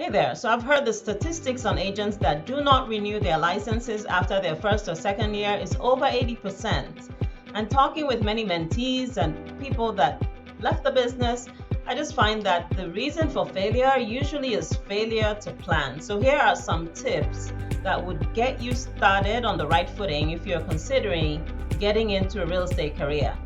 Hey there. So I've heard the statistics on agents that do not renew their licenses after their first or second year is over 80%. And talking with many mentees and people that left the business, I just find that the reason for failure usually is failure to plan. So here are some tips that would get you started on the right footing if you're considering getting into a real estate career.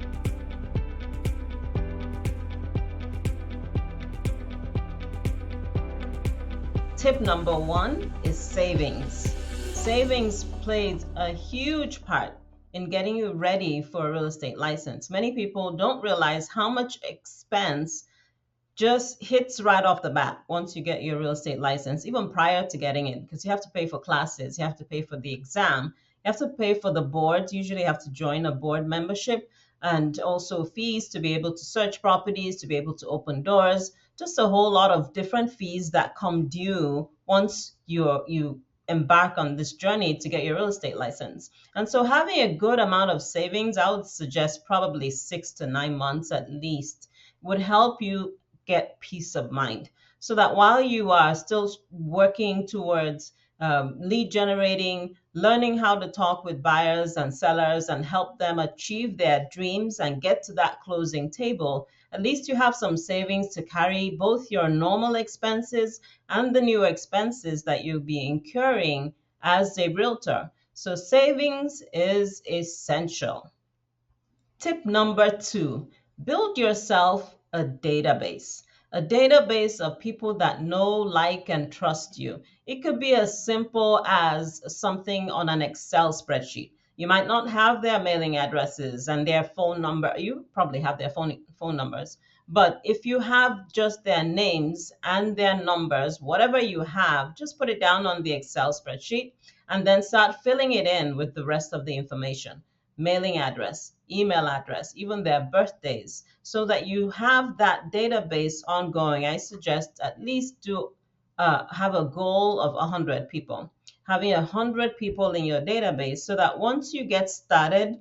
Tip number one is savings. Savings plays a huge part in getting you ready for a real estate license. Many people don't realize how much expense just hits right off the bat once you get your real estate license, even prior to getting it, because you have to pay for classes, you have to pay for the exam, you have to pay for the boards. Usually, you have to join a board membership and also fees to be able to search properties, to be able to open doors. Just a whole lot of different fees that come due once you embark on this journey to get your real estate license. And so having a good amount of savings, I would suggest probably 6 to 9 months at least, would help you get peace of mind, so that while you are still working towards lead generating, learning how to talk with buyers and sellers and help them achieve their dreams and get to that closing table, at least you have some savings to carry both your normal expenses and the new expenses that you'll be incurring as a realtor. So savings is essential. Tip number two, build yourself a database of people that know, like, and trust you. It could be as simple as something on an Excel spreadsheet. You might not have their mailing addresses and their phone number. You probably have their phone numbers. But if you have just their names and their numbers, whatever you have, just put it down on the Excel spreadsheet and then start filling it in with the rest of the information: mailing address, email address, even their birthdays, so that you have that database ongoing. I suggest at least have a goal of 100 people, having 100 people in your database, so that once you get started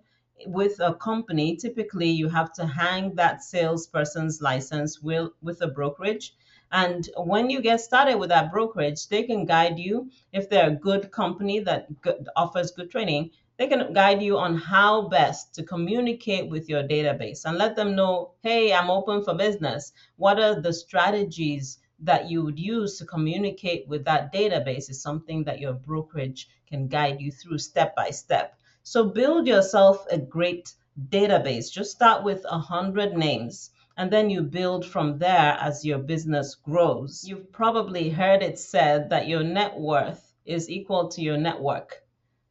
with a company, typically you have to hang that salesperson's license with a brokerage. And when you get started with that brokerage, they can guide you. If they're a good company that offers good training, they can guide you on how best to communicate with your database and let them know, hey, I'm open for business. What are the strategies that you would use to communicate with that database? Is something that your brokerage can guide you through step by step. So build yourself a great database. Just start with 100 names, and then you build from there as your business grows. You've probably heard it said that your net worth is equal to your network.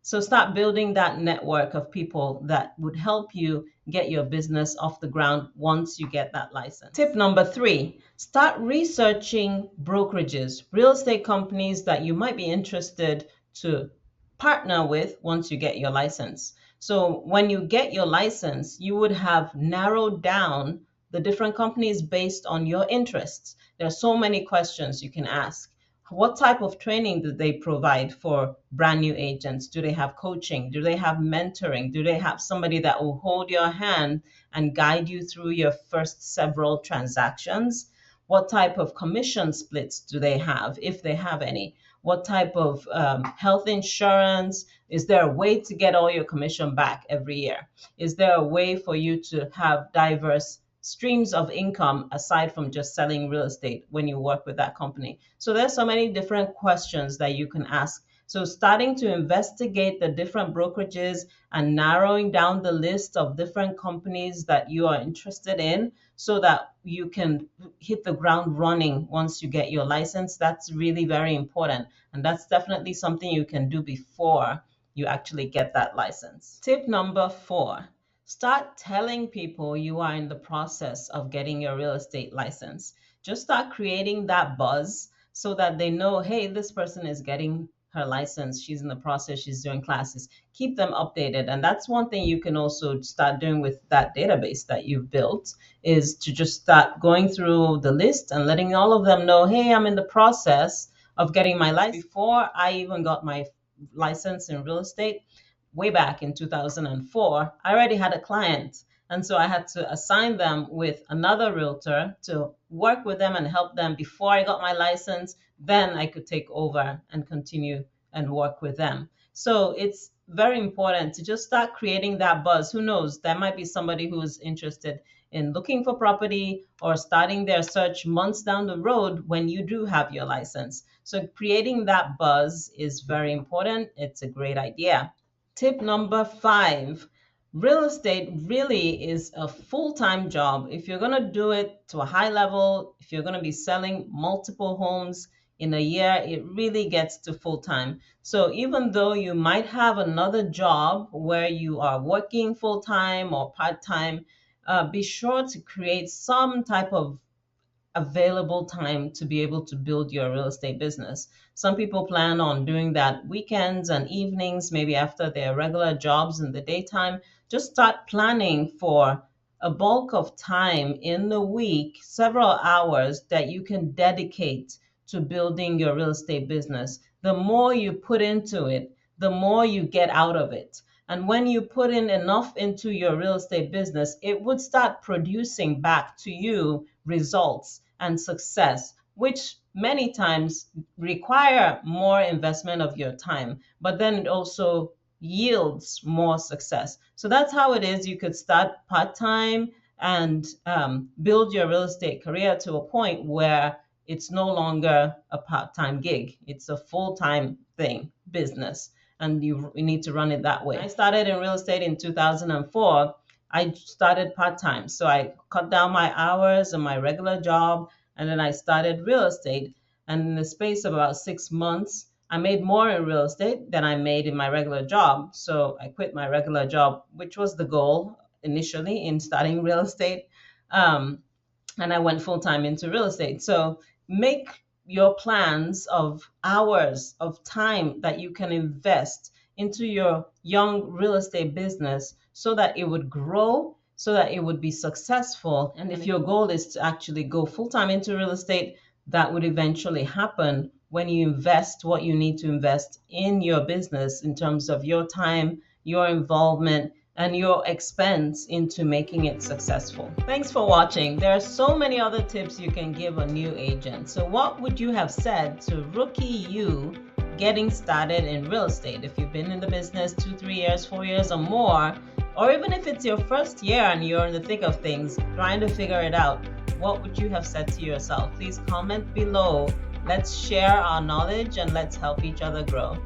So start building that network of people that would help you get your business off the ground once you get that license. Tip number three, start researching brokerages, real estate companies that you might be interested to partner with once you get your license. So when you get your license, you would have narrowed down the different companies based on your interests. There are so many questions you can ask. What type of training do they provide for brand new agents? Do they have coaching? Do they have mentoring? Do they have somebody that will hold your hand and guide you through your first several transactions? What type of commission splits do they have, if they have any? What type of health insurance? Is there a way to get all your commission back every year? Is there a way for you to have diverse streams of income aside from just selling real estate when you work with that company? So there's so many different questions that you can ask. So starting to investigate the different brokerages and narrowing down the list of different companies that you are interested in, so that you can hit the ground running once you get your license. That's really very important. And that's definitely something you can do before you actually get that license. Tip number four, start telling people you are in the process of getting your real estate license. Just start creating that buzz so that they know, hey, this person is getting her license. She's in the process. She's doing classes. Keep them updated. And that's one thing you can also start doing with that database that you've built, is to just start going through the list and letting all of them know, hey, I'm in the process of getting my license. Before I even got my license in real estate, way back in 2004, I already had a client. And so I had to assign them with another realtor to work with them and help them before I got my license. Then I could take over and continue and work with them. So it's very important to just start creating that buzz. Who knows? There might be somebody who's interested in looking for property or starting their search months down the road when you do have your license. So creating that buzz is very important. It's a great idea. Tip number 5, real estate really is a full-time job. If you're going to do it to a high level, if you're going to be selling multiple homes in a year, it really gets to full-time. So even though you might have another job where you are working full-time or part-time, be sure to create some type of available time to be able to build your real estate business. Some people plan on doing that weekends and evenings, maybe after their regular jobs in the daytime. Just start planning for a bulk of time in the week, several hours that you can dedicate to building your real estate business. The more you put into it, the more you get out of it. And when you put in enough into your real estate business, it would start producing back to you results and success, which many times require more investment of your time, but then it also yields more success. So that's how it is. You could start part time and build your real estate career to a point where it's no longer a part time gig, it's a full time thing, business. And you need to run it that way. I started in real estate in 2004. I started part time. So I cut down my hours and my regular job, and then I started real estate. And in the space of about 6 months, I made more in real estate than I made in my regular job. So I quit my regular job, which was the goal initially in starting real estate. And I went full time into real estate. So make your plans of hours of time that you can invest into your young real estate business so that it would grow, so that it would be successful. And if your goal is to actually go full time into real estate, that would eventually happen when you invest what you need to invest in your business in terms of your time, your involvement, and your expense into making it successful. Thanks for watching. There are so many other tips you can give a new agent. So what would you have said to rookie you getting started in real estate? If you've been in the business 2, 3 years, 4 years or more, or even if it's your first year and you're in the thick of things, trying to figure it out, what would you have said to yourself? Please comment below. Let's share our knowledge and let's help each other grow.